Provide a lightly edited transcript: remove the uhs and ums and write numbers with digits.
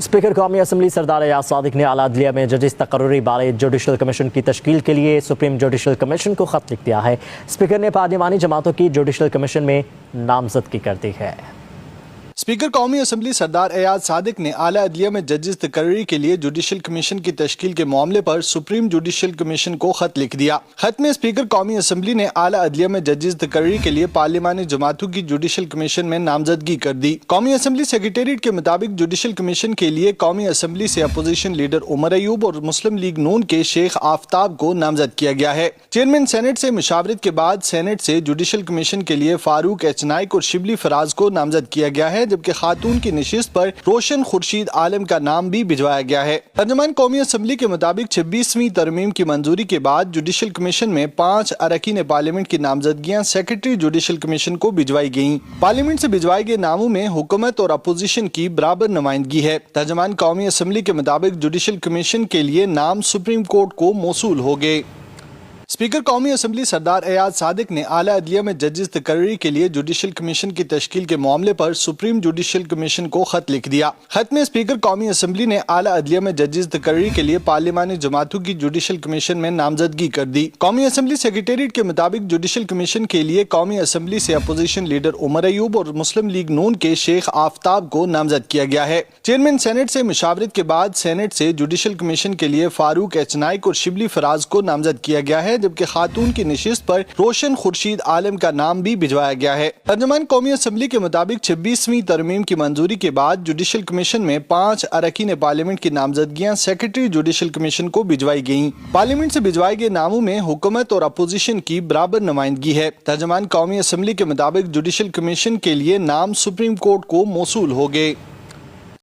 Speaker कौमी assembly सरदार एयाज सादिक ने आला अदलिया में जजिस तकर्रुरी बारे जुडिशल कमीशन की तश्कील के लिए सुप्रीम जुडिशल कमीशन को खत लिख दिया है। स्पीकर ने पार्लिमानी जमातों की जुडिशल कमीशन में नामजदगी कर दी है। स्पीकर कौमी असम्बली सरदार एयाज सादिक ने आला अदलिया में जजिस तकर्री के लिए जुडिशल कमीशन की तश्कील के मामले पर सुप्रीम जुडिशल कमीशन को खत लिख दिया। खत में स्पीकर कौमी असम्बली ने आला अदलिया में जजिस तकर्री के लिए पार्लिमानी जमातों की जुडिशल कमीशन में नामजदगी कर दी। कौमी असम्बली सेक्रेटेरिएट के मुताबिक जुडिशल कमीशन के लिए कौमी असम्बली से अपोजिशन लीडर उमर अयूब और मुस्लिम लीग नून के शेख आफ्ताब को नामजद किया गया है। चेयरमैन सेनेट से मुशावरत के बाद सेनेट से जुडिशल कमीशन के लिए फारूक एच नाइक और शिबली फराज को नामजद किया गया है, जबकि खातून की नशिस्त पर रोशन खुर्शीद आलम का नाम भी भिजवाया गया है। तर्जुमान कौमी असम्बली के मुताबिक 26वीं तरमीम की मंजूरी के बाद जुडिशल कमीशन में 5 अरकान पार्लियामेंट की नामजदगियां सेक्रेटरी जुडिशल कमीशन को भिजवाई गयी। पार्लियामेंट से भिजवाए गए नामों में हुकूमत और अपोजिशन की बराबर नुमाइंदगी है। तर्जुमान कौमी असम्बली के मुताबिक जुडिशल कमीशन के लिए नाम सुप्रीम कोर्ट को मौसूल हो गए। स्पीकर कौमी असम्बली सरदार एयाज सादिक ने आला अदलिया में जजिस तकर्री के लिए जुडिशल कमीशन की तश्कील के मामले पर सुप्रीम जुडिशल कमीशन को खत लिख दिया। खत में स्पीकर कौमी असम्बली ने आला अदलिया में जजिस तकर्री के लिए पार्लिमानी जमातों की जुडिशल कमीशन में नामजदगी कर दी। कौमी असम्बली सेक्रेटेरिएट के मुताबिक जुडिशल कमीशन के लिए कौमी असम्बली से अपोजिशन लीडर उमर अयूब और मुस्लिम लीग नून के शेख आफ्ताब को नामजद किया गया है। चेयरमैन सेनेट से मुशावरत के बाद सेनेट से जुडिशल कमीशन के लिए फारूक एच नाइक और शिबली फराज को नामजद किया गया है, जबकि खातून की नशिस्त पर रोशन खुर्शीद आलम का नाम भी भिजवाया गया है। तर्जुमान कौमी असम्बली के मुताबिक 26वीं तरमीम की मंजूरी के बाद जुडिशल कमीशन में 5 अरकान पार्लियामेंट की नामजदगियां सेक्रेटरी जुडिशल कमीशन को भिजवाई गयी। पार्लियामेंट से भिजवाए गए नामों में हुकूमत और अपोजिशन की बराबर नुमाइंदगी है। तर्जुमान कौमी असम्बली के मुताबिक जुडिशल कमीशन के लिए नाम सुप्रीम कोर्ट को मौसूल हो गए।